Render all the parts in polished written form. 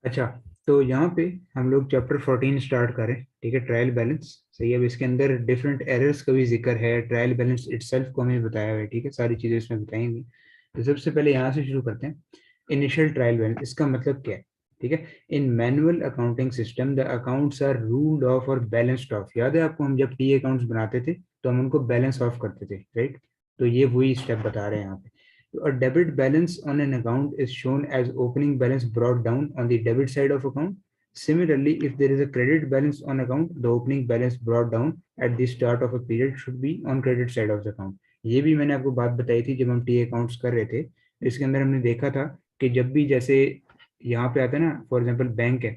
अच्छा, तो यहाँ पे हम लोग चैप्टर 14 स्टार्ट करें, ठीक है। ट्रायल बैलेंस, सही है। अब इसके अंदर डिफरेंट एरर्स का भी जिक्र है, ट्रायल बैलेंस इटसेल्फ को हमें बताया हुआ है, ठीक है। सारी चीज़ें इसमें बताएंगी। तो सबसे पहले यहाँ से शुरू करते हैं। इनिशियल ट्रायल बैलेंस, इसका मतलब क्या है, ठीक है। In manual accounting system the accounts are ruled off और बैलेंस्ड ऑफ। याद है आपको, हम जब टी अकाउंट्स बनाते थे तो हम उनको बैलेंस ऑफ करते थे, राइट। तो ये वही स्टेप बता रहे हैं यहाँ पे। A debit balance on an account is shown as opening balance brought down on the debit side of account. Similarly, if there is a credit balance on account, the opening balance brought down at the start of a period should be on credit side of the account. ये भी मैंने आपको बात बताई थी जब हम T accounts कर रहे थे। इसके अंदर हमने देखा था कि जब भी जैसे यहाँ पे आता है ना, फॉर एग्जांपल बैंक है,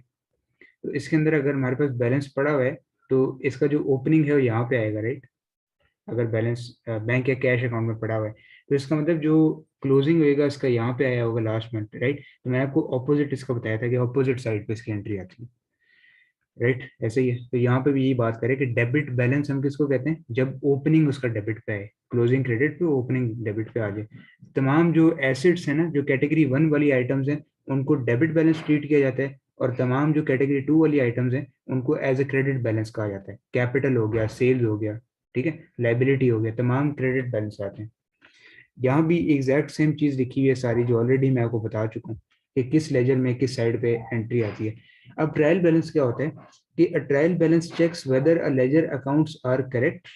तो इसके अंदर अगर हमारे पास बैलेंस पड़ा हुआ है तो इसका जो ओपनिंग है वो यहाँ पे आएगा, राइट। अगर बैलेंस बैंक या कैश अकाउंट में पड़ा हुआ है तो इसका मतलब जो क्लोजिंग होएगा इसका यहाँ पे आया होगा लास्ट मंथ, राइट। तो मैंने आपको ऑपोजिट इसका बताया था कि ऑपोजिट साइड पे इसकी एंट्री आती है, राइट। ऐसे ही है। तो यहाँ पे भी यही बात करें कि डेबिट बैलेंस हम किसको कहते हैं, जब ओपनिंग उसका डेबिट पे आए, क्लोजिंग क्रेडिट पे ओपनिंग डेबिट पे आ जाए। तमाम जो एसेट्स है ना, जो कैटेगरी 1 वाली आइटम्स हैं, उनको डेबिट बैलेंस ट्रीट किया जाता है। और तमाम जो कैटेगरी 2 वाली आइटम्स हैं उनको एज ए क्रेडिट बैलेंस कहा जाता है। कैपिटल हो गया, सेल्स हो गया, ठीक है, लाइबिलिटी हो गया, तमाम क्रेडिट बैलेंस आते हैं। यहाँ भी एग्जैक्ट सेम चीज लिखी हुई है सारी, जो ऑलरेडी मैं आपको बता चुका हूँ कि किस लेजर में किस साइड पे एंट्री आती है। अब ट्रायल बैलेंस क्या होता है कि a trial balance checks whether a ledger accounts are correct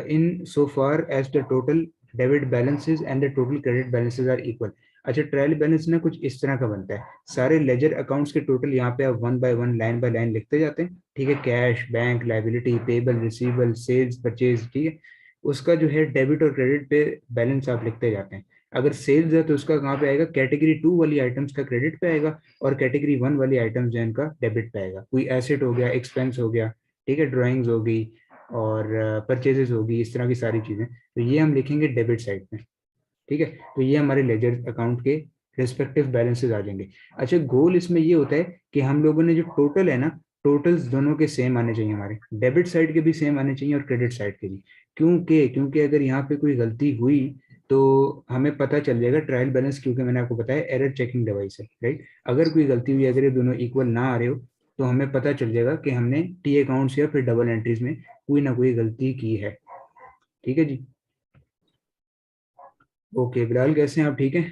in so far as the total debit balances and the total credit balances are equal. अच्छा, ट्रायल बैलेंस ना कुछ इस तरह का बनता है, सारे लेजर अकाउंट्स के टोटल यहाँ पे आप one by one, line by line लिखते जाते हैं, ठीक है। Cash, bank, liability, payable, receivable, sales, purchase, ठीक है। उसका जो है डेबिट और क्रेडिट पे बैलेंस आप लिखते जाते हैं। अगर सेल्स है तो उसका कहाँ पे आएगा, कैटेगरी 2 वाली आइटम्स का क्रेडिट पे आएगा, और कैटेगरी 1 वाली आइटम्स है इनका डेबिट पे आएगा। कोई एसेट हो गया, एक्सपेंस हो गया, ठीक है, ड्राइंग्स हो गई और परचेजेस होगी, इस तरह की सारी चीजें, तो ये हम लिखेंगे डेबिट साइड में, ठीक है। तो ये हमारे लेजर अकाउंट के रेस्पेक्टिव बैलेंसेस आ जाएंगे। अच्छा, गोल इसमें ये होता है कि हम लोगों ने जो टोटल है ना, टोटल्स दोनों के सेम आने चाहिए, हमारे डेबिट साइड के भी सेम आने चाहिए और क्रेडिट साइड के भी। क्योंकि अगर यहाँ पे कोई गलती हुई तो हमें पता चल जाएगा ट्रायल बैलेंस, क्योंकि मैंने आपको बताया एरर चेकिंग डिवाइस है, राइट। अगर कोई गलती हुई, अगर ये दोनों इक्वल ना आ रहे हो, तो हमें पता चल जाएगा कि हमने टी अकाउंट्स या फिर डबल एंट्रीज में कोई ना कोई गलती की है, ठीक है जी। ओके बिलाल, कैसे हैं आप, ठीक है।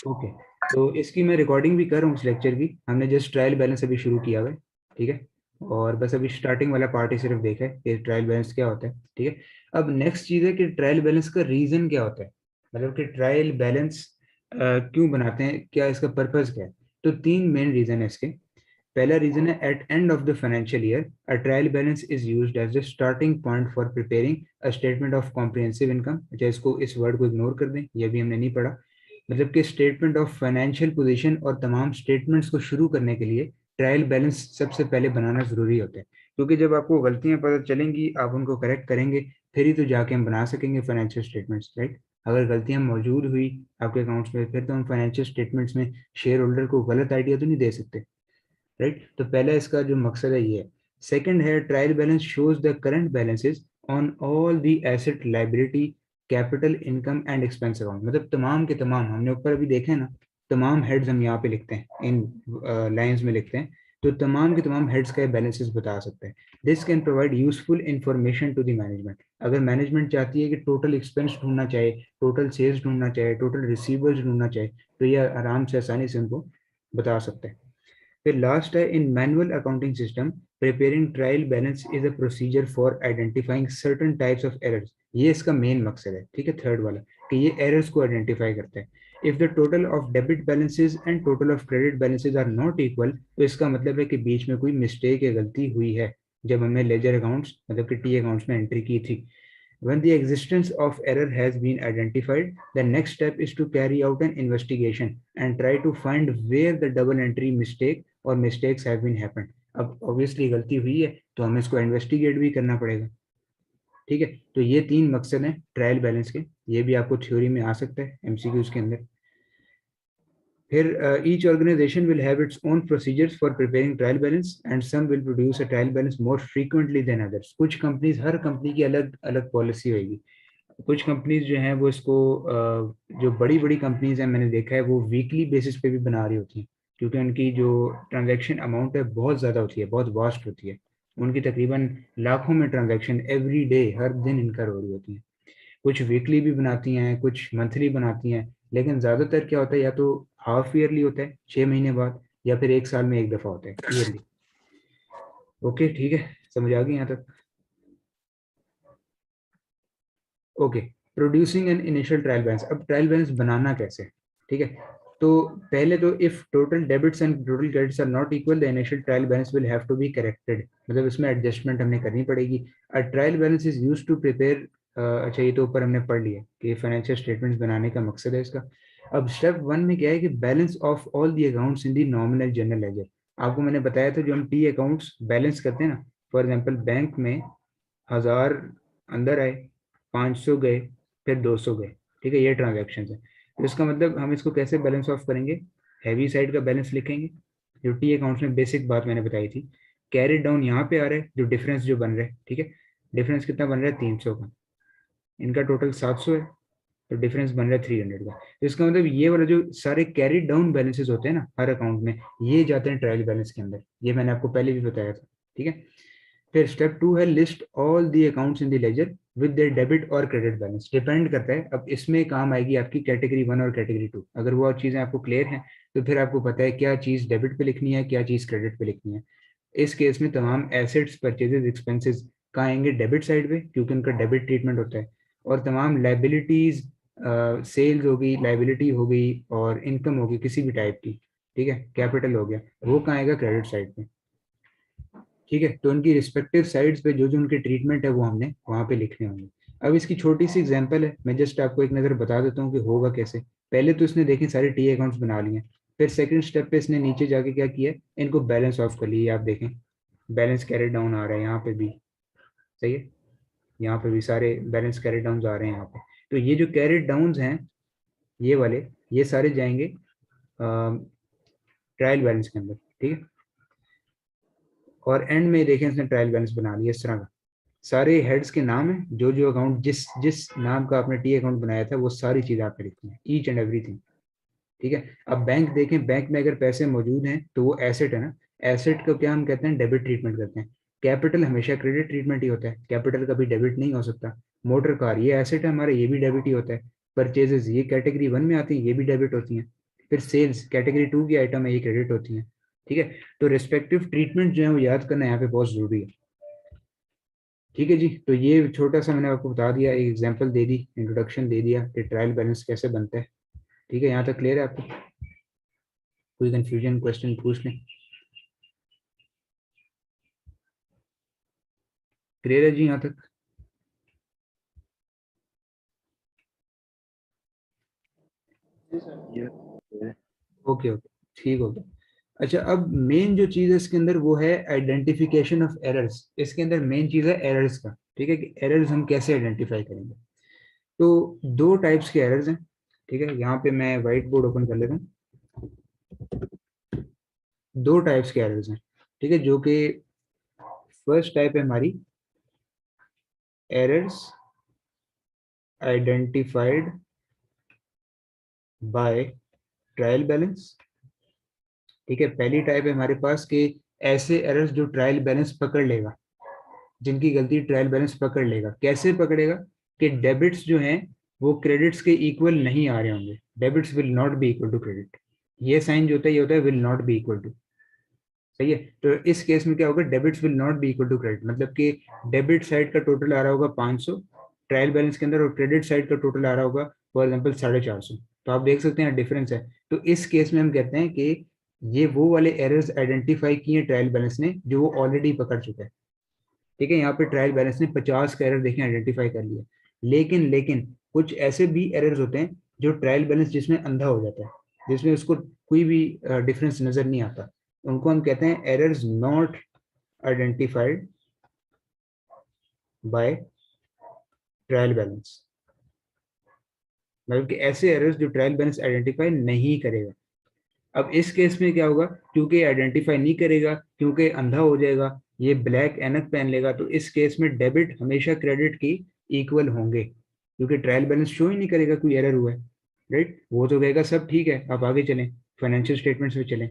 ओके, तो इसकी मैं रिकॉर्डिंग भी कर रहा हूँ इस लेक्चर की। हमने जस्ट ट्रायल बैलेंस अभी शुरू किया हुआ है, ठीक है। और बस अभी स्टार्टिंग वाला पार्ट ही सिर्फ देखा है कि ट्रायल बैलेंस क्या होता है, ठीक है। अब नेक्स्ट चीज़ है कि ट्रायल बैलेंस का रीज़न क्या होता है, मतलब कि ट्रायल बैलेंस क्यों बनाते हैं, क्या इसका पर्पज़ क्या है। तो तीन मेन रीज़न है इसके। पहला रीजन है, at end of the financial year a trial balance is used as the starting point for preparing a statement of comprehensive income. अच्छा, इसको, इस वर्ड को इग्नोर कर दें, ये भी हमने नहीं पढ़ा। मतलब कि स्टेटमेंट ऑफ फाइनेंशियल पोजीशन और तमाम स्टेटमेंट्स को शुरू करने के लिए ट्रायल बैलेंस सबसे पहले बनाना जरूरी होता है। क्योंकि जब आपको गलतियां पता चलेंगी, आप उनको करेक्ट करेंगे, फिर ही तो जाके हम बना सकेंगे फाइनेंशियल स्टेटमेंट्स, राइट। अगर गलतियां मौजूद हुई आपके अकाउंट्स में, फिर तो हम फाइनेंशियल स्टेटमेंट्स में शेयर होल्डर को गलत आइडिया तो नहीं दे सकते, राइट। तो पहला इसका जो मकसद है ये है। सेकंड है, trial balance shows the current balances on all the asset, liability, capital, income and expense account. मतलब तमाम के तमाम, हमने ऊपर अभी देखे हैं ना, तमाम हेड्स हम यहाँ पे लिखते हैं, इन लाइंस में लिखते हैं। तो तमाम के तमाम हेड्स का बैलेंसेस बता सकते हैं। This can provide useful information to the management. अगर मैनेजमेंट चाहती है कि टोटल एक्सपेंस ढूंढना चाहे, टोटल सेल्स ढूंढना चाहे, टोटल रिसीवर्स ढूंढना चाहे, तो ये आराम से, आसानी से उनको बता सकते हैं। फिर लास्ट है, in manual accounting system preparing trial balance is a procedure for identifying certain types of errors. ये इसका मेन मकसद है, ठीक है, थर्ड वाला, कि ये एरर्स को आइडेंटिफाई करता है। If the total of debit balances and total of credit balances are not equal, तो इसका मतलब है कि बीच में कोई मिस्टेक या गलती हुई है जब हमने लेजर अकाउंट्स, मतलब कि टी अकाउंट्स में एंट्री की थी। When the existence of error has been identified, the next step is to carry out an investigation and try to find where the double entry mistake or mistakes have been happened. अब obviously गलती हुई है तो हमें इसको investigate भी करना पड़ेगा, ठीक है। तो ये तीन मकसद हैं ट्रायल बैलेंस के। ये भी आपको थ्योरी में आ सकता है, एमसीक्यूज के अंदर। फिर each organization will have its own procedures for preparing trial balance and some will produce a trial balance more frequently than others. कुछ कंपनीज, हर कंपनी की अलग अलग पॉलिसी होगी। कुछ कंपनीज जो हैं वो इसको जो बड़ी बड़ी कंपनीज हैं मैंने देखा है वो वीकली बेसिस पे भी बना रही होती हैं, क्योंकि उनकी जो ट्रांजैक्शन अमाउंट है बहुत ज़्यादा होती है, बहुत वास्ट होती है। उनकी तकरीबन लाखों में ट्रांजैक्शन एवरी डे, हर दिन इनकर हो रही होती है। कुछ वीकली भी बनाती हैं, कुछ मंथली बनाती हैं, लेकिन ज़्यादातर क्या होता है या तो हाफ ईयरली होता है 6 महीने बाद, या फिर एक साल में एक दफ़ा होता है ईयरली। ओके ठीक है, समझ आ गई यहाँ तक? Okay, producing an initial trial balance. अब ट्रायल बैलेंस बनाना कैसे, ठीक है? तो पहले तो if total debits and total credits are not equal the initial trial balance will have to be corrected, मतलब इसमें एडजस्टमेंट हमने करनी पड़ेगी। A trial balance is used to prepare, अच्छा ये तो ऊपर हमने पढ़ लिया कि फाइनेंशियल स्टेटमेंट्स बनाने का मकसद है इसका। अब स्टेप वन में क्या है कि balance of all the accounts in the nominal general ledger. आपको मैंने बताया था जो हम टी अकाउंट्स बैलेंस करते हैं ना, फॉर एग्जांपल बैंक में 1000 अंदर आए, 500 गए, फिर 200 गए, ठीक है, ये ट्रांजेक्शन है। तो इसका मतलब हम इसको कैसे बैलेंस ऑफ करेंगे? हैवी साइड का बैलेंस लिखेंगे, जो टी अकाउंट्स में बेसिक बात मैंने बताई थी। कैरी डाउन यहाँ पे आ रहा है, जो डिफरेंस जो बन रहा है, ठीक है, डिफरेंस कितना बन रहा है? 300 का। इनका टोटल 700 है, तो डिफरेंस बन रहा है 300 का। तो इसका मतलब ये वाला जो सारे कैरी डाउन बैलेंसेस होते हैं ना हर अकाउंट में, ये जाते हैं ट्रायल बैलेंस के अंदर। ये मैंने आपको पहले भी बताया था, ठीक है। फिर स्टेप टू है list all the accounts in the ledger with their debit और क्रेडिट बैलेंस। डिपेंड करता है, अब इसमें काम आएगी आपकी कैटेगरी 1 और कैटेगरी 2। अगर वो चीज़ें आपको क्लियर हैं तो फिर आपको पता है क्या चीज़ डेबिट पे लिखनी है, क्या चीज़ क्रेडिट पे लिखनी है। इस केस में तमाम एसेट्स, परचेजेस, एक्सपेंसेस कहाँ आएंगे? डेबिट साइड पे, क्योंकि उनका डेबिट ट्रीटमेंट होता है। और तमाम लाइबिलिटीज, सेल्स हो गई, लाइबिलिटी हो गई, और इनकम हो गई किसी भी टाइप की, ठीक है, कैपिटल हो गया, वो कहाँ आएगा? क्रेडिट साइड पे, ठीक है। तो उनकी रिस्पेक्टिव साइड्स पे जो जो उनके ट्रीटमेंट है वो हमने वहाँ पे लिखने होंगे। अब इसकी छोटी सी एग्जांपल है, मैं जस्ट आपको एक नज़र बता देता हूँ कि होगा कैसे। पहले तो इसने देखें सारे टी अकाउंट्स बना लिए, फिर सेकंड स्टेप पे इसने नीचे जाके क्या किया, इनको बैलेंस ऑफ कर लिया। आप देखें बैलेंस कैरी डाउन आ रहा है यहाँ पे भी, सही है, यहाँ पे भी सारे बैलेंस कैरी डाउन आ रहे हैं यहाँ पे। तो ये जो कैरी डाउन हैं ये वाले, ये सारे जाएंगे ट्रायल बैलेंस के अंदर, ठीक है। और एंड में देखें इसने ट्रायल बैलेंस बना लिया इस तरह का। सारे हेड्स के नाम है, जो जो अकाउंट जिस जिस नाम का आपने टी अकाउंट बनाया था वो सारी चीज़ आपने लिखनी है, ईच एंड एवरीथिंग, ठीक है। अब बैंक देखें, बैंक में अगर पैसे मौजूद हैं तो वो एसेट है ना, एसेट को क्या हम कहते हैं? डेबिट ट्रीटमेंट करते हैं। कैपिटल हमेशा क्रेडिट ट्रीटमेंट ही होता है, कैपिटल कभी डेबिट नहीं हो सकता। मोटर कार ये एसेट है हमारा, ये भी डेबिट ही होता है। परचेजेस ये कैटेगरी 1 में आती हैं, ये भी डेबिट होती हैं। फिर सेल्स कैटेगरी 2 की आइटम है, ये क्रेडिट होती हैं, ठीक है। तो रिस्पेक्टिव ट्रीटमेंट जो है वो याद करना यहाँ पे बहुत जरूरी है, ठीक है जी। तो ये छोटा सा मैंने आपको बता दिया, एक एग्जांपल दे दी, इंट्रोडक्शन दे दिया कि ट्रायल बैलेंस कैसे बनता है, ठीक है। यहाँ तक क्लियर है आपको? कोई कंफ्यूजन क्वेश्चन पूछ लें। क्लियर है जी यहाँ तक? ये ओके ओके, ठीक हो गया। अच्छा, अब मेन जो चीज़ है इसके अंदर वो है आइडेंटिफिकेशन ऑफ एरर्स। इसके अंदर मेन चीज़ है एरर्स का, ठीक है, कि एरर्स हम कैसे आइडेंटिफाई करेंगे। तो दो टाइप्स के एरर्स हैं, ठीक है। यहाँ पे मैं वाइट बोर्ड ओपन कर लेता हूँ। दो टाइप्स के एरर्स हैं, ठीक है, जो कि फर्स्ट टाइप है हमारी errors identified bye trial balance, ठीक है। पहली टाइप है हमारे पास कि ऐसे एरर्स जो ट्रायल बैलेंस पकड़ लेगा, जिनकी गलती ट्रायल बैलेंस पकड़ लेगा। कैसे पकड़ेगा? कि डेबिट्स जो हैं वो क्रेडिट्स के इक्वल नहीं आ रहे होंगे, debits will not be equal to credit. ये साइन जो होता है ये होता है will not be equal to, सही है। तो इस केस में क्या होगा? Debits will not be equal to credit, मतलब कि डेबिट साइड का टोटल आ रहा होगा 500 ट्रायल बैलेंस के अंदर, और क्रेडिट साइड का टोटल आ रहा होगा फॉर एग्जाम्पल 450। तो आप देख सकते हैं डिफरेंस है। तो इस केस में हम कहते हैं कि ये वो वाले एरर्स आइडेंटिफाई किए ट्रायल बैलेंस ने जो वो ऑलरेडी पकड़ चुका है, ठीक है। यहाँ पे ट्रायल बैलेंस ने 50 का एरर देखें आइडेंटिफाई कर लिया। लेकिन कुछ ऐसे भी एरर्स होते हैं जो ट्रायल बैलेंस जिसमें अंधा हो जाता है, जिसमें उसको कोई भी डिफरेंस नजर नहीं आता, उनको हम कहते हैं errors not identified by trial balance. मतलब कि ऐसे एरर्स जो ट्रायल बैलेंस आइडेंटिफाई नहीं करेगा। अब इस केस में क्या होगा? क्योंकि आइडेंटिफाई नहीं करेगा, क्योंकि अंधा हो जाएगा, ये ब्लैक एनक पहन लेगा, तो इस केस में डेबिट हमेशा क्रेडिट की इक्वल होंगे, क्योंकि ट्रायल बैलेंस शो ही नहीं करेगा कोई एरर हुआ है, राइट। वो तो कहेगा सब ठीक है, आप आगे चलें, फाइनेंशियल स्टेटमेंट्स में चलें,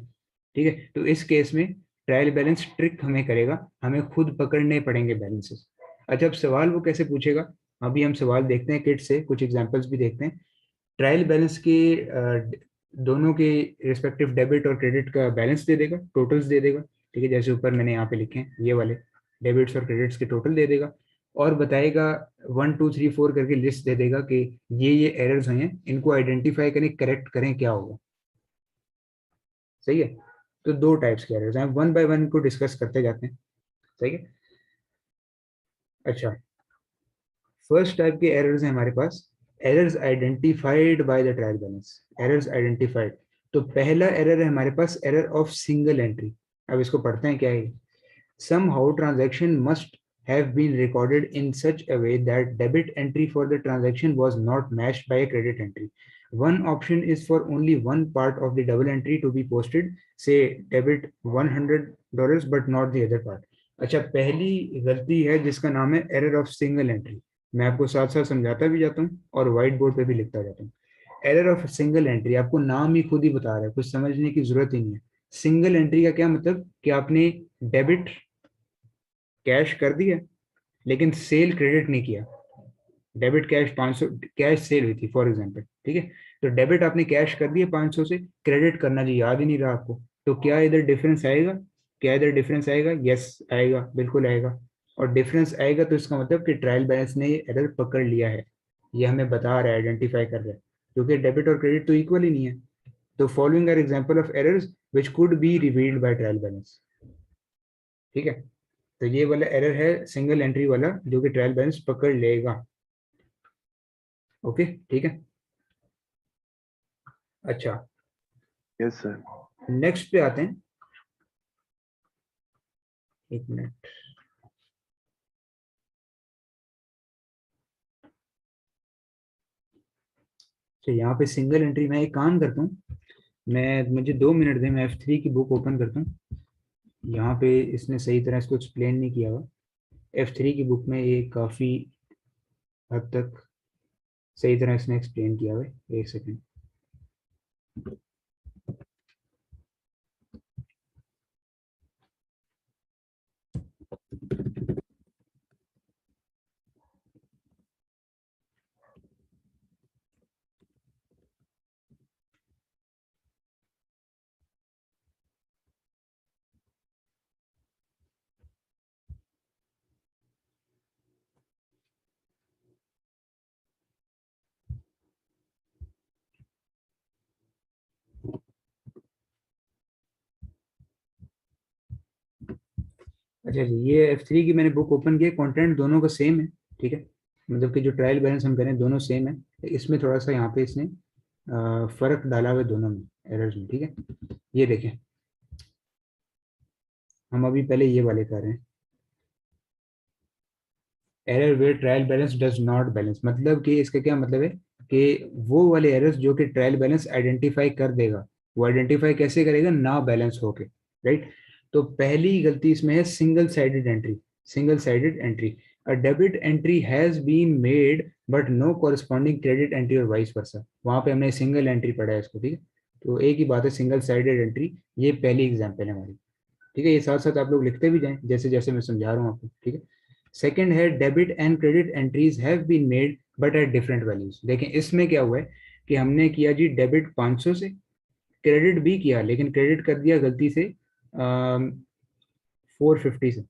ठीक है। तो इस केस में ट्रायल बैलेंस ट्रिक हमें करेगा, हमें खुद पकड़ने पड़ेंगे बैलेंसेस। अच्छा, अब सवाल वो कैसे पूछेगा, अभी हम सवाल देखते हैं किट से, कुछ एग्जांपल्स भी देखते हैं। ट्रायल बैलेंस के दोनों के रिस्पेक्टिव डेबिट और क्रेडिट का बैलेंस दे देगा, टोटल्स दे देगा, ठीक है, जैसे ऊपर मैंने यहाँ पे लिखे हैं ये वाले डेबिट्स और क्रेडिट्स के टोटल दे देगा, और बताएगा 1 2 3 4 करके लिस्ट दे देगा कि ये एरर्स हैं, इनको आइडेंटिफाई करें, करेक्ट करें, क्या होगा। सही है। तो दो टाइप्स के एरर्स हैं, वन बाय वन को डिस्कस करते जाते हैं। सही है। अच्छा, फर्स्ट टाइप के एरर्स हैं हमारे पास, errors identified by the trial balance, errors identified. तो पहला एरर है हमारे पास एरर ऑफ सिंगल एंट्री। अब इसको पढ़ते हैं क्या है। somehow transaction must have been recorded in such a way that debit entry for the transaction was not matched by a credit entry. One option is for only one part of the double entry to be posted, say debit $100 but not the other part. अच्छा, पहली गलती है जिसका नाम है error of single entry. मैं आपको साथ साथ समझाता भी जाता हूँ और व्हाइट बोर्ड पे भी लिखता जाता हूँ। एरर ऑफ सिंगल एंट्री, आपको नाम ही खुद ही बता रहा है, कुछ समझने की जरूरत ही नहीं है। सिंगल एंट्री का क्या मतलब कि आपने डेबिट कैश कर दिया लेकिन सेल क्रेडिट नहीं किया। डेबिट कैश 500 कैश सेल हुई थी फॉर एग्जांपल, ठीक है। तो डेबिट आपने कैश कर दिया 500 से, क्रेडिट करना जी याद ही नहीं रहा आपको। तो क्या इधर डिफरेंस आएगा, क्या इधर डिफरेंस आएगा, यस आएगा, बिल्कुल आएगा। और डिफरेंस आएगा तो इसका मतलब कि ट्रायल बैलेंस ने ये एरर पकड़ लिया है, ये हमें बता रहा है, आइडेंटिफाई कर रहा है, क्योंकि डेबिट और क्रेडिट तो इक्वल ही नहीं है। तो following are example of errors which could be revealed by trial balance, ठीक है। तो ये वाला एरर है सिंगल एंट्री वाला, जो कि ट्रायल बैलेंस पकड़ लेगा। ओके, ठीक है। अच्छा, यस सर। नेक्स्ट पे आते हैं, एक मिनट। तो यहाँ पे सिंगल एंट्री, मैं एक काम करता हूँ, मैं मुझे 2 मिनट दें, मैं F3 की बुक ओपन करता हूँ। यहाँ पे इसने सही तरह इसको एक्सप्लेन नहीं किया हुआ। F3 की बुक में ये काफ़ी हद तक सही तरह इसने एक्सप्लेन किया हुआ है। एक सेकेंड। अच्छा जी, ये F3 की मैंने बुक ओपन की, कंटेंट दोनों का सेम है, ठीक है। मतलब कि जो ट्रायल बैलेंस हम करें दोनों सेम है, इसमें थोड़ा सा यहाँ पे इसने फर्क डाला हुआ है दोनों में, एरर्स में, ठीक है। ये देखें, हम अभी पहले ये वाले कर रहे हैं, error where trial balance does not balance. मतलब कि इसका क्या मतलब है कि वो वाले एरर्स जो कि ट्रायल बैलेंस आइडेंटिफाई कर देगा, वो आइडेंटिफाई कैसे करेगा, ना बैलेंस होके, राइट। तो पहली गलती इसमें है single sided entry. Single sided entry, a debit entry has been made but no corresponding credit entry और वाइस वर्सा। वहां पे हमने सिंगल एंट्री पढ़ा है इसको, ठीक है। तो एक ही बात है, सिंगल साइडेड एंट्री, ये पहली एग्जाम्पल है हमारी, ठीक है। ये साथ साथ आप लोग लिखते भी जाएं जैसे जैसे मैं समझा रहा हूँ आपको, ठीक है। सेकंड है debit and credit entries have been made but at different values. देखें इसमें क्या हुआ है कि हमने किया जी डेबिट 500 से, क्रेडिट भी किया लेकिन क्रेडिट कर दिया गलती से 450 से।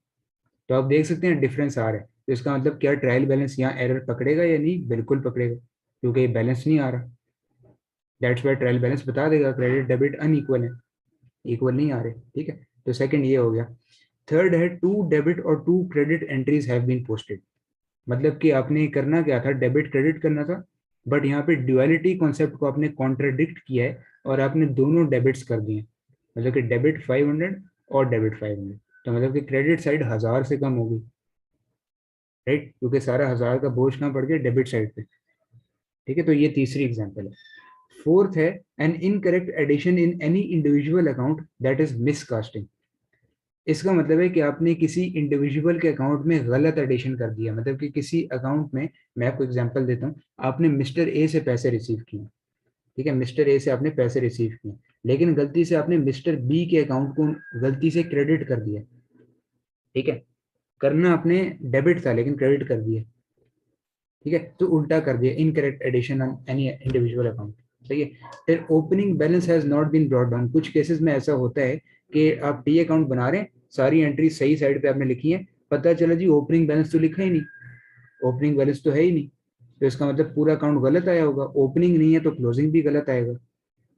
तो आप देख सकते हैं डिफरेंस आ रहा है। तो इसका मतलब क्या ट्रायल बैलेंस यहाँ एरर पकड़ेगा या नहीं, बिल्कुल पकड़ेगा, क्योंकि ये बैलेंस नहीं आ रहा। दैट्स वाई ट्रायल बैलेंस बता देगा क्रेडिट डेबिट अनइक्वल है, इक्वल नहीं आ रहे, ठीक है। तो सेकंड ये हो गया। थर्ड है टू डेबिट और two credit entries have been posted. मतलब कि आपने करना क्या था, डेबिट क्रेडिट करना था, बट यहाँ पे ड्युअलिटी कॉन्सेप्ट को आपने कॉन्ट्राडिक्ट किया है और आपने दोनों डेबिट्स कर दिए। मतलब कि डेबिट 500 और डेबिट 500, तो मतलब कि क्रेडिट साइड 1000 से कम होगी, राइट, क्योंकि सारा 1000 का बोझ कहाँ पड़ गया, डेबिट साइड पे, ठीक है। तो ये तीसरी एग्जाम्पल है। फोर्थ है an incorrect addition in any individual account that is miscasting. इसका मतलब है कि आपने किसी इंडिविजुअल के अकाउंट में गलत एडिशन कर दिया, मतलब कि किसी अकाउंट में, मैं आपको एग्जांपल देता हूँ, आपने मिस्टर ए से पैसे रिसीव किए, ठीक है, मिस्टर ए से आपने पैसे रिसीव किए, लेकिन गलती से आपने मिस्टर बी के अकाउंट को गलती से क्रेडिट कर दिया, ठीक है, करना आपने डेबिट था लेकिन क्रेडिट कर दिया, ठीक है, तो उल्टा कर दिया, incorrect addition on any individual account, सही है। फिर opening balance has not been brought down, कुछ केसेस में ऐसा होता है कि आप टी अकाउंट बना रहे हैं, सारी एंट्री सही साइड पे आपने लिखी है, पता चला जी ओपनिंग बैलेंस तो लिखा ही नहीं, ओपनिंग बैलेंस तो है ही नहीं, तो इसका मतलब पूरा अकाउंट गलत आया होगा, ओपनिंग नहीं है तो क्लोजिंग भी गलत आएगा,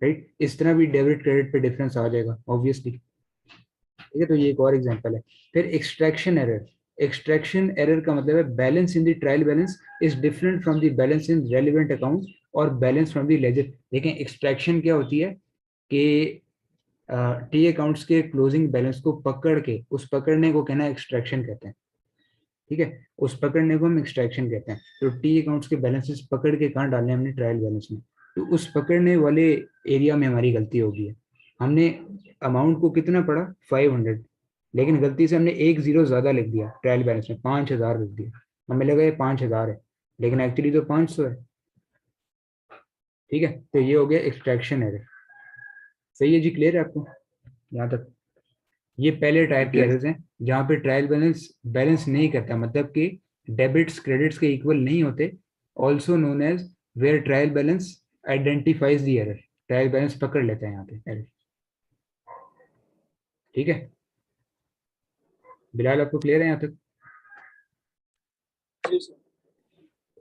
राइट। इस तरह भी डेबिट क्रेडिट पे डिफरेंस आ जाएगा ऑब्वियसली, ठीक है। तो ये एक और एग्जांपल है। फिर एक्सट्रैक्शन एरर, एक्सट्रैक्शन एरर का मतलब है balance in the trial balance is different from the balance in relevant account और बैलेंस फ्रॉम द लेजर। देखें एक्सट्रैक्शन क्या होती है कि टी अकाउंट्स के क्लोजिंग बैलेंस को पकड़ के, उस पकड़ने को कहना एक्सट्रैक्शन कहते हैं, ठीक है, उस पकड़ने को हम एक्सट्रैक्शन कहते हैं। तो टी अकाउंट्स के बैलेंसेस पकड़ के कहाँ डालने हमने, ट्रायल बैलेंस में, तो उस पकड़ने वाले एरिया में हमारी गलती होगी है, हमने अमाउंट को कितना पढ़ा 500, लेकिन गलती से हमने एक जीरो ज्यादा लिख दिया ट्रायल बैलेंस में, 5000 लिख दिया, हमें लगा ये 5000 है लेकिन एक्चुअली तो 500 है, ठीक है। तो ये हो गया एक्सट्रैक्शन एरर, सही है जी, क्लियर है आपको यहाँ तक? ये पहले टाइप के यस एरर्स हैं जहाँ पे ट्रायल बैलेंस बैलेंस नहीं करता, मतलब कि डेबिट्स क्रेडिट्स के इक्वल नहीं होते, also known as where trial balance identifies the error, trial balance पकड़ लेता है यहाँ पे एरर, ठीक है। बिलाल आपको क्लियर है यहाँ तक?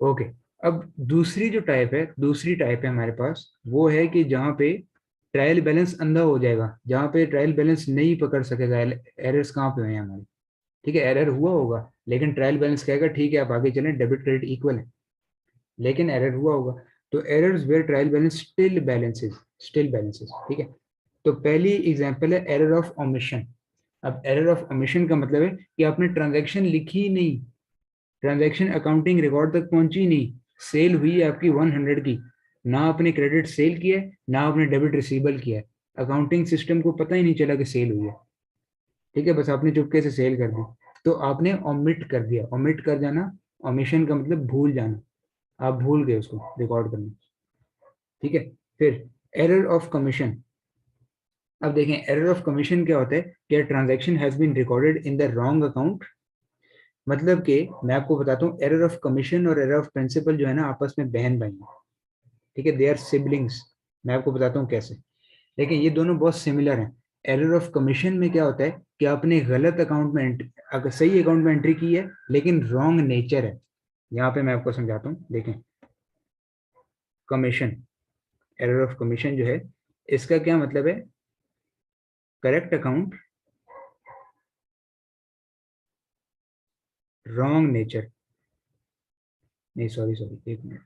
ओके। अब दूसरी जो टाइप है, दूसरी टाइप है हमारे पास, वो है कि जहाँ पे ट्रायल बैलेंस अंधा हो जाएगा, जहाँ पे ट्रायल बैलेंस नहीं पकड़ सकेगा, एरर्स कहाँ पे हुए हैं हमारे, ठीक है, एरर हुआ होगा लेकिन ट्रायल बैलेंस कहेगा ठीक है आप आगे चलें, डेबिट क्रेडिट इक्वल है, लेकिन एरर हुआ होगा। तो errors where trial balance still balances, ठीक है। तो पहली एग्जांपल है एरर ऑफ ओमिशन। अब एरर ऑफ ओमिशन का मतलब है कि आपने ट्रांजैक्शन लिखी ही नहीं, ट्रांजैक्शन अकाउंटिंग रिकॉर्ड तक पहुंची नहीं, सेल हुई है आपकी 100 की, ना आपने क्रेडिट सेल किया है ना आपने डेबिट रिसीवेबल किया है, अकाउंटिंग सिस्टम को पता ही नहीं चला कि सेल हुई है, ठीक है, बस आपने चुपके से सेल कर दी, तो आपने ओमिट कर दिया, ओमिट कर जाना, ओमिशन का मतलब भूल जाना, आप भूल गए उसको रिकॉर्ड करना, ठीक है। फिर एरर ऑफ कमीशन। अब देखें एरर ऑफ कमीशन क्या होता है कि transaction has been recorded in the wrong account, मतलब कि मैं आपको बताता हूँ एरर ऑफ कमीशन और एरर ऑफ प्रिंसिपल जो है ना आपस में बहन भाई हैं, ठीक है, दे आर सिबलिंग्स। मैं आपको बताता हूँ कैसे। देखिए ये दोनों बहुत सिमिलर हैं। एरर ऑफ कमीशन में क्या होता है कि आपने गलत अकाउंट में अगर सही अकाउंट में एंट्री की है लेकिन रॉन्ग नेचर है, यहाँ पे मैं आपको समझाता हूँ, देखें कमीशन, एरर ऑफ कमीशन जो है इसका क्या मतलब है, करेक्ट अकाउंट रॉन्ग नेचर, नहीं सॉरी सॉरी एक minute,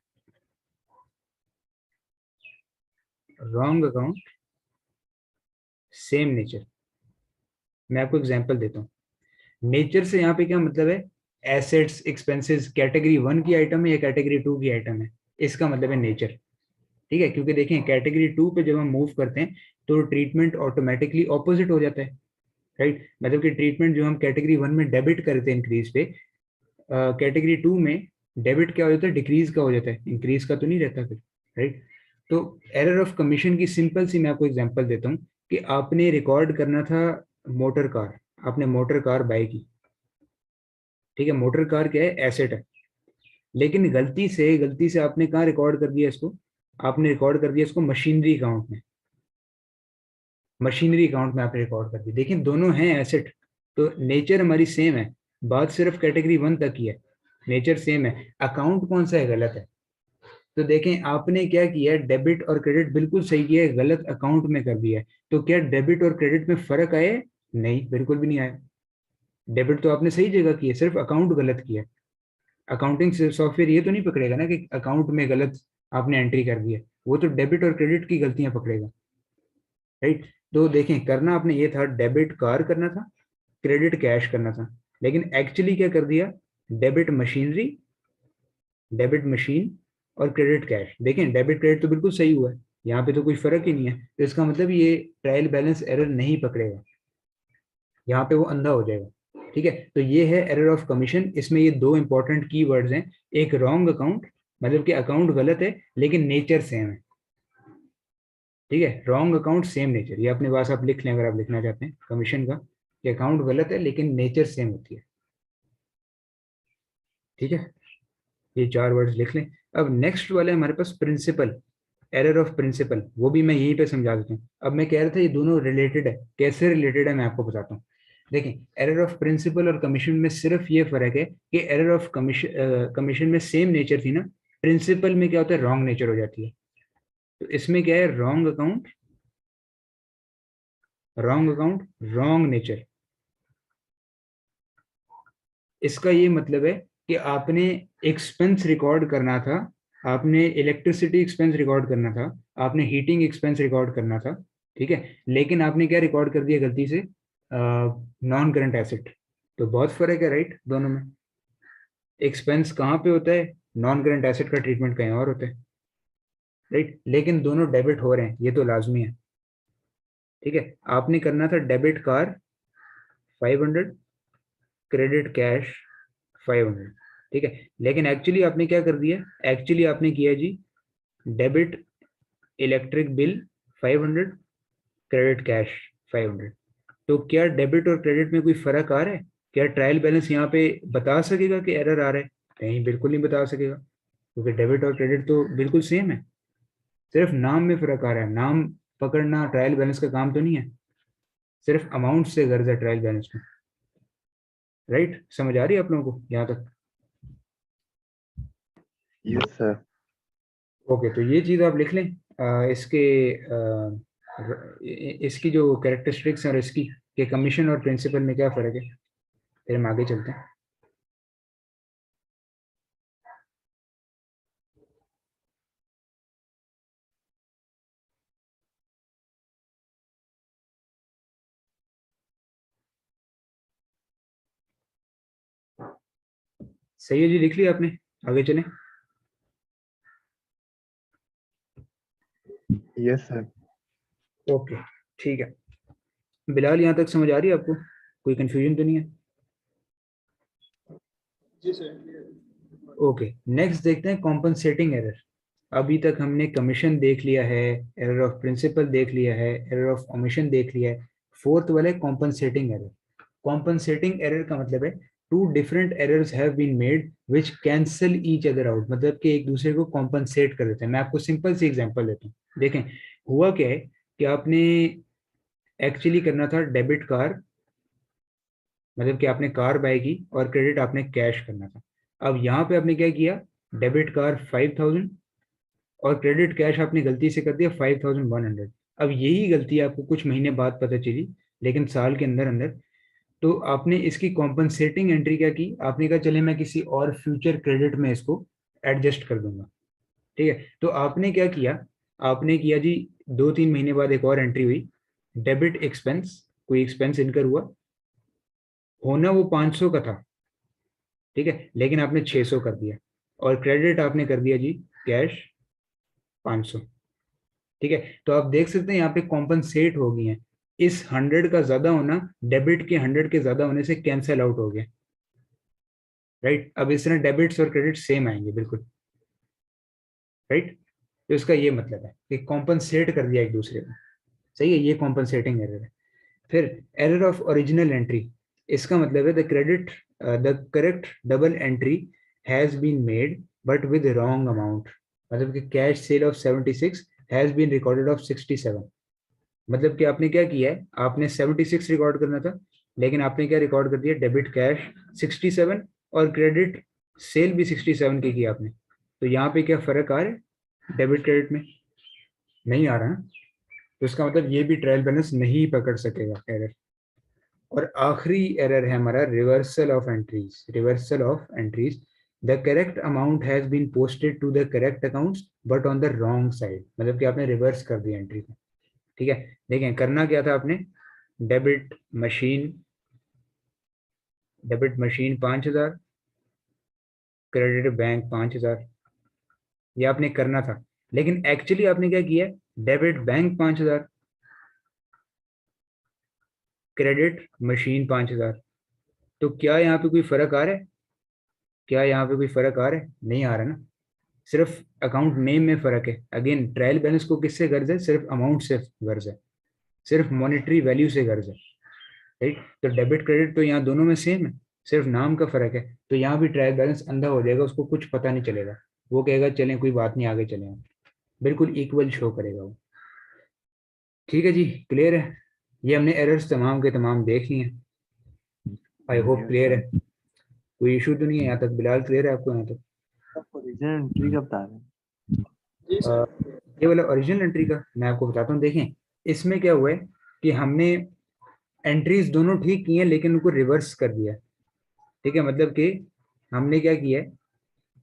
wrong account same nature. मैं आपको एग्जांपल देता हूँ, नेचर से यहाँ पे क्या मतलब है, एसेट्स एक्सपेंसेस कैटेगरी 1 की आइटम है या कैटेगरी 2 की आइटम है, इसका मतलब है नेचर, ठीक है, क्योंकि देखें कैटेगरी 2 पे जब हम मूव करते हैं तो ट्रीटमेंट ऑटोमेटिकली ऑपोजिट हो जाता है, राइट, मतलब कि ट्रीटमेंट जो हम कैटेगरी 1 में डेबिट करते हैं इंक्रीज पे, कैटेगरी 2 में डेबिट क्या हो जाता है, डिक्रीज का हो जाता है, इंक्रीज का तो नहीं रहता फिर, राइट। तो एरर ऑफ कमीशन की सिंपल सी मैं आपको एग्जांपल देता हूँ कि आपने रिकॉर्ड करना था मोटर कार, आपने मोटर कार बाय की, ठीक है, मोटर कार क्या है, एसेट है, लेकिन गलती से आपने कहाँ रिकॉर्ड कर दिया इसको, आपने रिकॉर्ड कर दिया इसको मशीनरी अकाउंट में, मशीनरी अकाउंट में आपने रिकॉर्ड कर दी, देखिए दोनों हैं एसेट, तो नेचर हमारी सेम है, बात सिर्फ कैटेगरी 1 तक की है, नेचर सेम है, अकाउंट कौन सा है गलत है। तो देखें आपने क्या किया है, डेबिट और क्रेडिट बिल्कुल सही किया है, गलत अकाउंट में कर दिया है, तो क्या डेबिट और क्रेडिट में फर्क आया? नहीं, बिल्कुल भी नहीं आया, डेबिट तो आपने सही जगह की है, सिर्फ अकाउंट गलत किया है। अकाउंटिंग सॉफ्टवेयर ये तो नहीं पकड़ेगा ना कि अकाउंट में गलत आपने एंट्री कर दी है, वो तो डेबिट और क्रेडिट की गलतियां पकड़ेगा, राइट। तो देखें करना आपने ये था, डेबिट कार करना था, क्रेडिट कैश करना था, लेकिन एक्चुअली क्या कर दिया, डेबिट मशीनरी, डेबिट मशीन और क्रेडिट कैश। देखें डेबिट क्रेडिट तो बिल्कुल सही हुआ है, यहाँ पे तो कोई फर्क ही नहीं है, तो इसका मतलब ये ट्रायल बैलेंस एरर नहीं पकड़ेगा, यहाँ पे वो अंधा हो जाएगा। ठीक है, तो ये है एरर ऑफ कमीशन। इसमें ये दो इंपॉर्टेंट कीवर्ड्स हैं, एक रॉन्ग अकाउंट, मतलब कि अकाउंट गलत है लेकिन नेचर सेम है। ठीक है, रॉन्ग अकाउंट सेम नेचर, ये अपने पास आप लिख लें अगर आप लिखना चाहते हैं कमीशन का, कि अकाउंट गलत है लेकिन नेचर सेम होती है। ठीक है, ये चार वर्ड्स लिख लें। अब नेक्स्ट वाले हमारे पास प्रिंसिपल, एरर ऑफ प्रिंसिपल, वो भी मैं यहीं पे समझा देता हूँ। अब मैं कह रहा था ये दोनों रिलेटेड है, कैसे रिलेटेड है मैं आपको बताता हूँ। देखें, एरर ऑफ प्रिंसिपल और कमीशन में सिर्फ ये फर्क है कि एरर ऑफ कमीशन, कमीशन में सेम नेचर थी ना, प्रिंसिपल में क्या होता है, रॉन्ग नेचर हो जाती है। तो इसमें क्या है, wrong account, wrong account, wrong nature. इसका ये मतलब है कि आपने एक्सपेंस रिकॉर्ड करना था, आपने इलेक्ट्रिसिटी एक्सपेंस रिकॉर्ड करना था, आपने हीटिंग एक्सपेंस रिकॉर्ड करना था। ठीक है, लेकिन आपने क्या रिकॉर्ड कर दिया गलती से, नॉन करंट एसेट। तो बहुत फर्क है राइट दोनों में। एक्सपेंस कहाँ पे होता है, नॉन करंट एसेट का ट्रीटमेंट कहीं और होता है, राइट। लेकिन दोनों डेबिट हो रहे हैं, ये तो लाजमी है। ठीक है, आपने करना था डेबिट कार 500, क्रेडिट कैश 500। ठीक है, लेकिन एक्चुअली आपने क्या कर दिया, एक्चुअली आपने किया जी debit electric bill 500, credit cash 500। तो क्या डेबिट और क्रेडिट में कोई फर्क आ रहा है? क्या ट्रायल बैलेंस यहाँ पे बता सकेगा कि एरर आ रहा है? नहीं, बिल्कुल नहीं बता सकेगा, क्योंकि डेबिट और क्रेडिट तो बिल्कुल सेम है, सिर्फ नाम में फर्क आ रहा है। नाम पकड़ना ट्रायल बैलेंस का काम तो नहीं है, सिर्फ अमाउंट से गर्ज है ट्रायल बैलेंस में। राइट, समझ आ रही है आप लोगों को यहाँ तक? Yes sir. ओके, तो ये चीज़ आप लिख लें। इसके इसकी जो कैरेक्टरिस्टिक्स और इसकी, के कमीशन और प्रिंसिपल में क्या फ़र्क है, फिर हम आगे चलते हैं। सही है जी, लिख लिया आपने, आगे चलें। Yes sir. ओके, ठीक है। बिलाल, यहाँ तक समझ आ रही है आपको? कोई कंफ्यूजन तो नहीं है? जी सर। ओके, नेक्स्ट देखते हैं कॉम्पनसेटिंग एरर। अभी तक हमने कमीशन देख लिया है, एरर ऑफ प्रिंसिपल देख लिया है, एरर ऑफ ओमिशन देख लिया है। फोर्थ वाला है कॉम्पनसेटिंग एरर। कॉम्पनसेटिंग एरर का मतलब है two different errors have been made which cancel each other out, मतलब कि एक दूसरे को कॉम्पनसेट कर देते हैं। मैं आपको सिंपल सी एग्जांपल देता हूँ। देखें, हुआ क्या है कि आपने एक्चुअली करना था डेबिट कार, मतलब कि आपने कार बाय की और क्रेडिट आपने कैश करना था। अब यहाँ पे आपने क्या किया, डेबिट कार 5000 और क्रेडिट कैश आपने गलती से कर दिया 5100। अब यही गलती आपको कुछ महीने बाद पता चली, लेकिन साल के अंदर अंदर, तो आपने इसकी कॉम्पनसेटिंग एंट्री क्या की, आपने कहा चले मैं किसी और फ्यूचर क्रेडिट में इसको एडजस्ट कर दूंगा। ठीक है, तो आपने क्या किया, आपने किया जी 2-3 महीने बाद एक और एंट्री हुई, डेबिट एक्सपेंस, कोई एक्सपेंस इनकर हुआ, होना वो 500 का था। ठीक है, लेकिन आपने 600 कर दिया, और क्रेडिट आपने कर दिया जी कैश 500। ठीक है, तो आप देख सकते हैं यहाँ पे कॉम्पनसेट हो गई हैं। इस 100 का ज्यादा होना डेबिट के 100 के ज्यादा होने से कैंसिल आउट हो गया। राइट, अब इस तरह डेबिट्स और क्रेडिट सेम आएंगे बिल्कुल। राइट, तो इसका ये मतलब है कि कॉम्पनसेट कर दिया एक दूसरे को। सही है, ये कॉम्पनसेटिंग एरर है। फिर एरर ऑफ ओरिजिनल एंट्री, इसका मतलब है the correct double entry has been made but with wrong amount, मतलब कि cash sale of 76 has been recorded of 67। मतलब कि आपने क्या किया है, आपने 76 रिकॉर्ड करना था, लेकिन आपने क्या रिकॉर्ड कर दिया, डेबिट कैश 67 और क्रेडिट सेल भी 67 की आपने। तो यहाँ पे क्या फर्क आ रहा है डेबिट क्रेडिट में? नहीं आ रहा ना, तो इसका मतलब ये भी ट्रायल बैलेंस नहीं पकड़ सकेगा एरर। और आखिरी एरर है हमारा reversal of entries. Reversal of entries, the correct amount has been posted to the correct accounts but on the wrong side, मतलब कि आपने रिवर्स कर दिया एंट्री को। ठीक है, देखें करना क्या था आपने, debit machine, debit machine 5000, credit bank 5000, ये आपने करना था। लेकिन एक्चुअली आपने क्या किया, डेबिट बैंक 5000, क्रेडिट मशीन 5000। तो क्या यहाँ पे कोई फर्क आ रहा है? क्या यहाँ पे कोई फर्क आ रहा है? नहीं आ रहा ना, सिर्फ अकाउंट नेम में फर्क है। अगेन ट्रायल बैलेंस को किससे गर्ज है? सिर्फ अमाउंट से गर्ज है, सिर्फ मॉनेटरी वैल्यू से गर्ज है, राइट। तो डेबिट क्रेडिट तो यहाँ दोनों में सेम है, सिर्फ नाम का फर्क है। तो यहाँ भी ट्रायल बैलेंस अंधा हो जाएगा, उसको कुछ पता नहीं चलेगा, वो कहेगा चलें कोई बात नहीं आगे चलें, बिल्कुल इक्वल शो करेगा वो। ठीक है जी, क्लियर है? ये हमने एरर्स तमाम के तमाम देख लिए हैं, I hope Yes, clear sir. है, कोई इशू तो नहीं है यहाँ तक? बिलाल क्लियर है आपको यहाँ तक? जी एंट्री कब बता रहे हैं? अ, सर। ये वाला ओरिजिनल एंट्री का मैं आपको बताता हूँ। देखें इसमें क्या हुआ है कि हमने एंट्रीज दोनों ठीक की हैं लेकिन उनको रिवर्स कर दिया। ठीक है, मतलब कि हमने क्या किया है,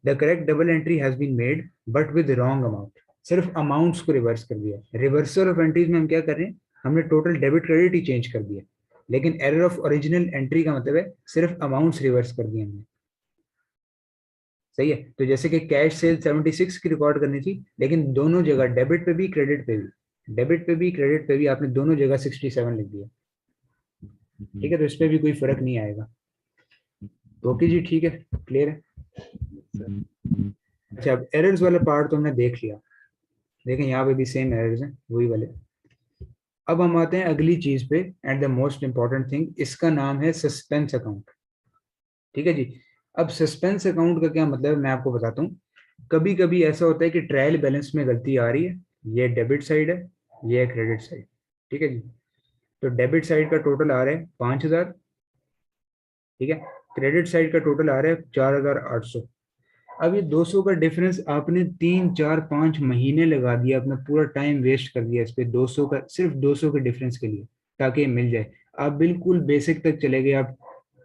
the correct double entry has been made but with wrong amount, सिर्फ अमाउंट्स को रिवर्स कर दिया। रिवर्सल ऑफ एंट्रीज में हम क्या कर रहे हैं, हमने टोटल डेबिट क्रेडिट ही चेंज कर दिया, लेकिन एरर ऑफ ओरिजिनल एंट्री का मतलब है सिर्फ अमाउंट्स रिवर्स कर दिए हमने। सही है? तो जैसे कि कैश सेल 76 की रिकॉर्ड करनी थी, लेकिन दोनों जगह डेबिट पे भी क्रेडिट पे भी, डेबिट पे भी क्रेडिट पे भी आपने दोनों जगह 67 लिख दिया। ठीक है, तो इस पे भी कोई फर्क नहीं आएगा। ओके जी, ठीक है, क्लियर है? अच्छा, अब एरर्स वाला पार्ट तो हमने देख लिया। देखें यहाँ पे भी सेम एरर्स हैं, वही वाले। अब हम आते हैं अगली चीज पे, and the most important thing, इसका नाम है सस्पेंस अकाउंट। ठीक है जी। अब सस्पेंस अकाउंट का क्या मतलब है मैं आपको बताता हूँ। कभी कभी ऐसा होता है कि ट्रायल बैलेंस में गलती आ रही है, ये डेबिट साइड है, ये क्रेडिट साइड। ठीक है जी। तो डेबिट साइड का टोटल आ रहा है 5000, ठीक है। क्रेडिट साइड का टोटल आ रहा है 4800। अब ये 200 का डिफरेंस आपने 3 4 5 महीने लगा दिया, अपना पूरा टाइम वेस्ट कर दिया इस पे 200 का, सिर्फ 200 के डिफरेंस के लिए, ताकि ये मिल जाए। आप बिल्कुल बेसिक तक चले गए, आप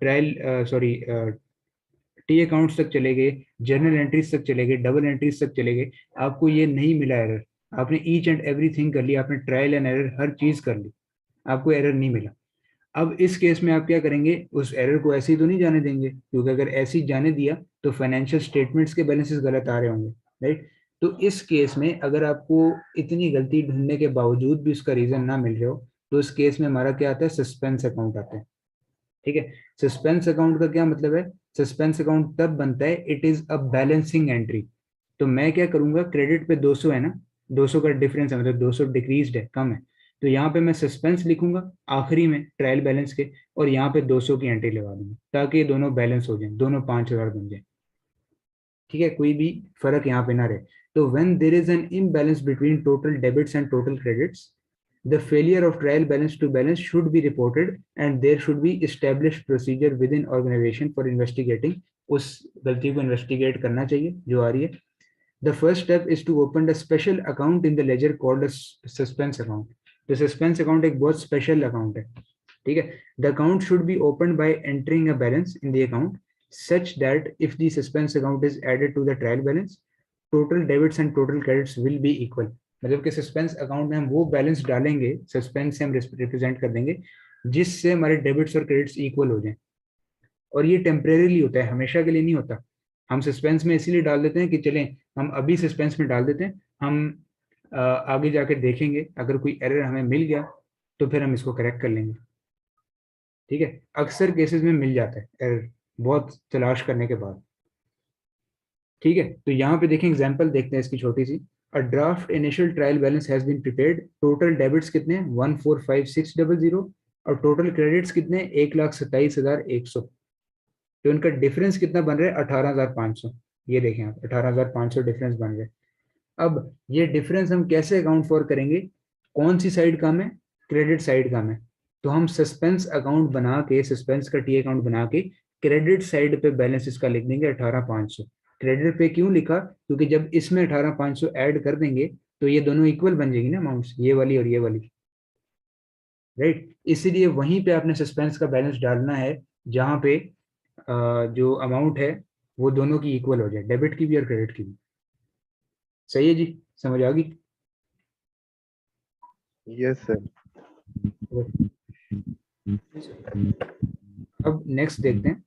ट्रायल सॉरी टी अकाउंट्स तक चले गए, जर्नल एंट्रीज तक चले गए, डबल एंट्रीज तक चले गए, आपको ये नहीं मिला एरर। आपने ईच एंड एवरीथिंग कर लिया, आपने ट्रायल एंड एरर हर चीज कर ली, आपको एरर नहीं मिला। अब इस केस में आप क्या करेंगे, उस एरर को ऐसे ही तो नहीं जाने देंगे, क्योंकि अगर ऐसे ही जाने दिया तो फाइनेंशियल स्टेटमेंट्स के बैलेंसेस गलत आ रहे होंगे, राइट। तो इस केस में अगर आपको इतनी गलती ढूंढने के बावजूद भी उसका रीजन ना मिल रहे हो, तो इस केस में हमारा क्या आता है, सस्पेंस अकाउंट आता है। ठीक है, सस्पेंस अकाउंट का क्या मतलब है? सस्पेंस अकाउंट तब बनता है, it is a balancing entry. तो मैं क्या करूंगा, क्रेडिट पे 200 है ना, 200 का डिफरेंस है, मतलब 200 डिक्रीज्ड है, कम है। तो यहाँ पे मैं सस्पेंस लिखूंगा आखिरी में ट्रायल बैलेंस के, और यहाँ पे 200 की एंट्री लगा दूंगा, ताकि ये दोनों बैलेंस हो जाए, दोनों 5000 बन जाए। ठीक है, कोई भी फर्क यहाँ पे ना रहे। तो when there is an imbalance between total debits and total credits, the failure of trial balance to balance should be reported, and there should be established procedure within organization for investigating, उस गलती को investigate करना चाहिए जो आ रही है। The first step is to open a special account in the ledger called a suspense account. तो suspense account एक बहुत special account है, ठीक है। The account should be opened by entering a balance in the account such that if the suspense account is added to the trial balance, total debits and total credits will be equal। मतलब कि suspense account में हम वो balance डालेंगे, suspense से हम represent कर देंगे, जिससे हमारे डेबिट्स और क्रेडिट्स इक्वल हो जाएं। और ये टेम्परेरीली होता है, हमेशा के लिए नहीं होता। हम सस्पेंस में इसीलिए डाल देते हैं कि चलें हम अभी सस्पेंस में डाल देते हैं, हम आगे जाकर देखेंगे, अगर कोई एरर हमें मिल गया तो फिर हम इसको करेक्ट कर लेंगे। ठीक है, अक्सर केसेस में मिल जाता है एरर, बहुत तलाश करने के बाद। ठीक है, तो यहाँ पे देखें एग्जांपल देखते हैं इसकी छोटी सी। A draft initial trial balance has been prepared, total debits कितने 145,600 और टोटल क्रेडिट्स कितने 1,27,100। तो इनका डिफरेंस कितना बन रहा है 18,500। ये देखें आप, 18,500 डिफरेंस बन रहा है। अब ये डिफरेंस हम कैसे अकाउंट फॉर करेंगे, कौन सी साइड कम है, क्रेडिट साइड कम है। तो हम सस्पेंस अकाउंट बना के, सस्पेंस का टी अकाउंट बना के क्रेडिट साइड पे बैलेंस इसका लिख देंगे 18,500। क्रेडिट पे क्यों लिखा, क्योंकि जब इसमें 18,500 ऐड कर देंगे तो ये दोनों इक्वल बन जाएगी ना अमाउंट्स, ये वाली और ये वाली, राइट। इसीलिए वहीं पे आपने सस्पेंस का बैलेंस डालना है जहां पे जो अमाउंट है वो दोनों की इक्वल हो जाए, डेबिट की भी और क्रेडिट की भी। सही है जी, समझ आ गई? Yes sir. अब नेक्स्ट देखते हैं।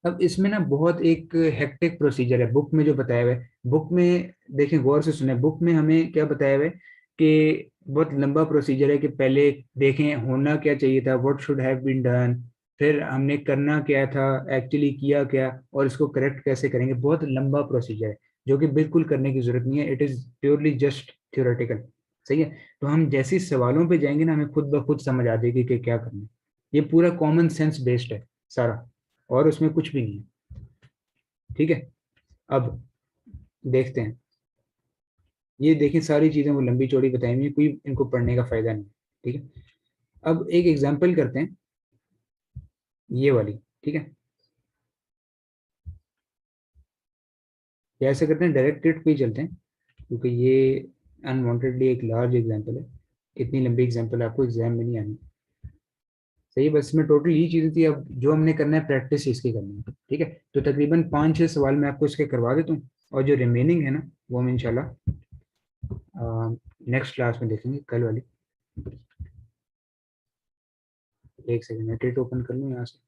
अब इसमें ना बहुत एक हेक्टिक प्रोसीजर है बुक में जो बताया हुआ है। बुक में देखें, गौर से सुने, बुक में हमें क्या बताया हुआ है कि बहुत लंबा प्रोसीजर है कि पहले देखें होना क्या चाहिए था, what should have been done, फिर हमने करना क्या था, एक्चुअली किया क्या, और इसको करेक्ट कैसे करेंगे। बहुत लंबा प्रोसीजर है जो कि बिल्कुल करने की जरूरत नहीं है, it is purely just theoretical. सही है। तो हम जैसे ही सवालों पे जाएंगे ना, हमें खुद ब खुद समझ आ जाएगी कि क्या करना है। ये पूरा कॉमन सेंस बेस्ड है सारा, और उसमें कुछ भी नहीं है। ठीक है। अब देखते हैं। ये देखिए सारी चीज़ें वो लंबी चौड़ी बताई हुई हैं, कोई इनको पढ़ने का फायदा नहीं है। ठीक है। अब एक एग्जाम्पल करते हैं, ये वाली। ठीक है। या ऐसा करते हैं, डायरेक्ट टिट पे ही चलते हैं, क्योंकि ये अनवांटेडली एक लार्ज एग्जाम्पल है। इतनी लंबी एग्जाम्पल आपको एग्जाम में नहीं आनी। सही, बस में टोटल यही चीज़ें थी। अब जो हमने करना है प्रैक्टिस इसकी करनी है। ठीक है। तो तकरीबन 5-6 सवाल मैं आपको इसके करवा देता हूँ, और जो रिमेनिंग है ना, वो हम इंशाल्लाह नेक्स्ट क्लास में देखेंगे, कल वाली। एक सेकंड मैं टिट ओपन कर लूँ यहाँ से।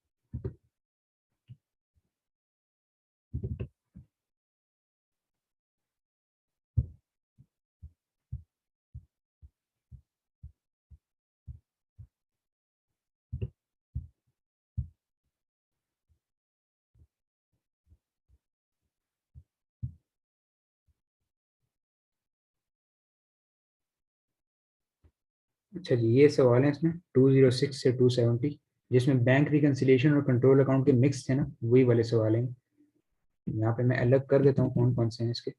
अच्छा जी, ये सवाल है इसमें 206 से 270, जिसमें बैंक रिकन्सिलिएशन और कंट्रोल अकाउंट के मिक्स थे ना, वही वाले सवाल हैं। यहाँ पे मैं अलग कर देता हूँ कौन कौन से हैं इसके।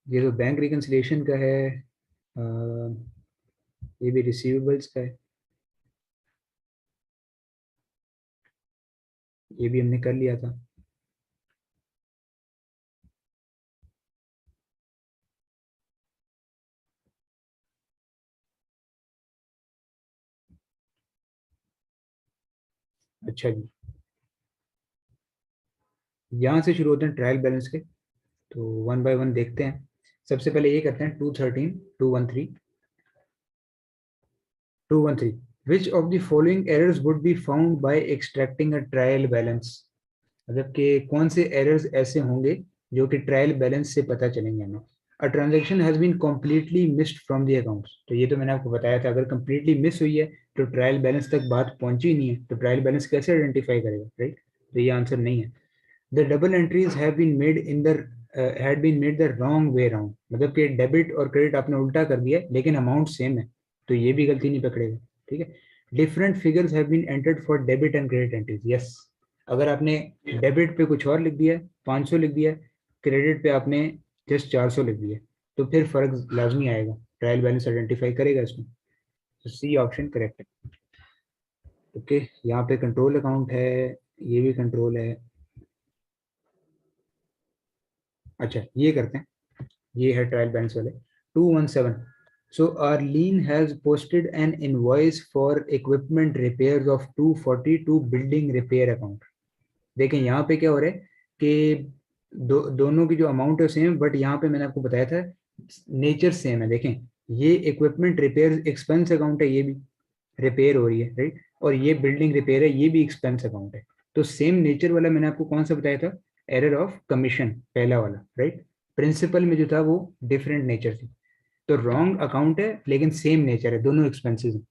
ये तो बैंक रिकन्सिलिएशन का है, अ, ये भी रिसीवेबल्स का है, ये भी हमने कर लिया था। अच्छा जी, यहाँ से शुरू होते हैं ट्रायल बैलेंस के। तो वन बाय वन देखते हैं। सबसे पहले ये करते हैं 213, 213, 213। Which of the following errors would be found by extracting a trial balance. मतलब कि कौन से एरर्स ऐसे होंगे जो कि ट्रायल बैलेंस से पता चलेंगे हमें। A transaction has been completely missed from the accounts, तो ये तो मैंने आपको बताया था, अगर कम्प्लीटली मिस हुई है तो ट्रायल बैलेंस तक बात पहुंची नहीं है, तो ट्रायल बैलेंस कैसे आइडेंटिफाई करेगा, राइट। तो ये आंसर नहीं है। The double entries have been made in the had been made the wrong way round, मतलब कि डेबिट और क्रेडिट आपने उल्टा कर दिया लेकिन अमाउंट सेम है, तो ये भी गलती नहीं पकड़ेगा। ठीक है। Different figures have been entered for debit and credit entries. Yes, अगर आपने डेबिट पे कुछ और लिख दिया है, 500 लिख दिया है, क्रेडिट पे आपने जस्ट 400 लिख दिया, तो फिर फर्क लाजमी आएगा, ट्रायल बैलेंस आइडेंटिफाई करेगा इसमें। तो सी ऑप्शन करेक्ट है। ओके, यहाँ पे कंट्रोल अकाउंट है, ये भी कंट्रोल है। अच्छा, ये करते हैं, ये है ट्रायल बैलेंस वाले 217। सो Arlene has posted an invoice for equipment repairs of 240 to building repair account। देखें यहाँ पे क्या हो रहा है कि दोनों की जो अमाउंट है सेम, बट यहाँ पे मैंने आपको बताया था नेचर सेम है। देखें, ये इक्विपमेंट रिपेयर एक्सपेंस अकाउंट है, ये भी रिपेयर हो रही है, राइट, और ये बिल्डिंग रिपेयर है, ये भी एक्सपेंस अकाउंट है। तो सेम नेचर वाला मैंने आपको कौन सा बताया था, एरर ऑफ कमीशन पहला वाला, राइट। प्रिंसिपल में जो था वो डिफरेंट नेचर थी, तो रॉन्ग अकाउंट है लेकिन सेम नेचर है, दोनों एक्सपेंसेस हैं।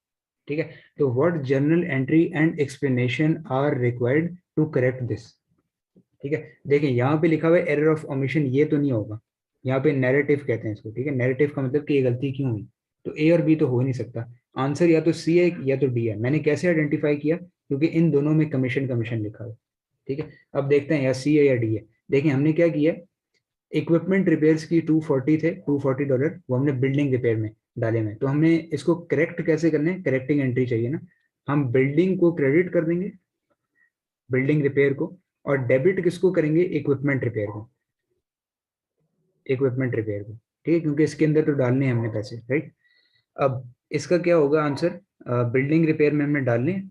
ठीक है। तो what journal entry and explanation are required to correct this. ठीक है। देखिए यहाँ पे लिखा हुआ है एरर ऑफ ओमिशन, ये तो नहीं होगा, यहाँ पे नैरेटिव कहते हैं इसको। ठीक है, नैरेटिव का मतलब कि ये गलती क्यों हुई, तो ए और बी तो हो ही नहीं सकता। आंसर या तो सी है या तो डी है। मैंने कैसे आइडेंटिफाई किया, क्योंकि इन दोनों में कमीशन कमीशन लिखा हुआ है। ठीक है। अब देखते हैं या सी है या डी है। देखिए हमने क्या किया, इक्विपमेंट रिपेयर्स की 240 थे, $240 वो हमने बिल्डिंग रिपेयर में डाले में, तो हमने इसको करेक्ट कैसे करने, करेक्टिंग एंट्री चाहिए ना। हम बिल्डिंग को क्रेडिट कर देंगे, बिल्डिंग रिपेयर को, और डेबिट किसको करेंगे, इक्विपमेंट रिपेयर को, इक्विपमेंट रिपेयर को। ठीक है, क्योंकि इसके अंदर तो डालने हैं हमने पैसे, राइट। अब इसका क्या होगा आंसर, बिल्डिंग रिपेयर में हमने डालने,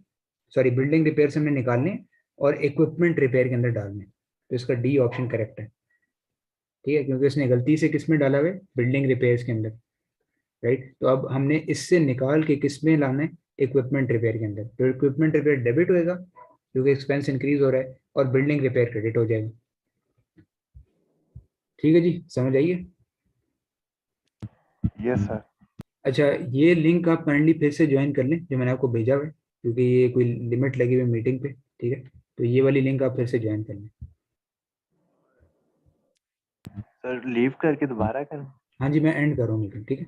सॉरी बिल्डिंग रिपेयर से हमने निकालने, और इक्विपमेंट रिपेयर के अंदर डालने, तो इसका डी ऑप्शन करेक्ट है। ठीक है, क्योंकि इसने गलती से किस में डाला हुआ है, बिल्डिंग रिपेयर्स के अंदर, राइट। तो अब हमने इससे निकाल के किस में लाना है, इक्विपमेंट रिपेयर के अंदर, तो इक्विपमेंट रिपेयर डेबिट होएगा क्योंकि एक्सपेंस इंक्रीज हो रहा है, और बिल्डिंग रिपेयर क्रेडिट हो जाएगा। ठीक है जी, समझ आइए। Yes sir. अच्छा, ये लिंक आप काइंडली फिर से ज्वाइन कर लें जो मैंने आपको भेजा हुआ है, क्योंकि ये कोई लिमिट लगी हुई मीटिंग पे, ठीक है। तो ये वाली लिंक आप फिर से ज्वाइन कर लें। सर लीव करके दोबारा करें? हाँ जी, मैं एंड कर रहा हूँ मीटिंग, ठीक है।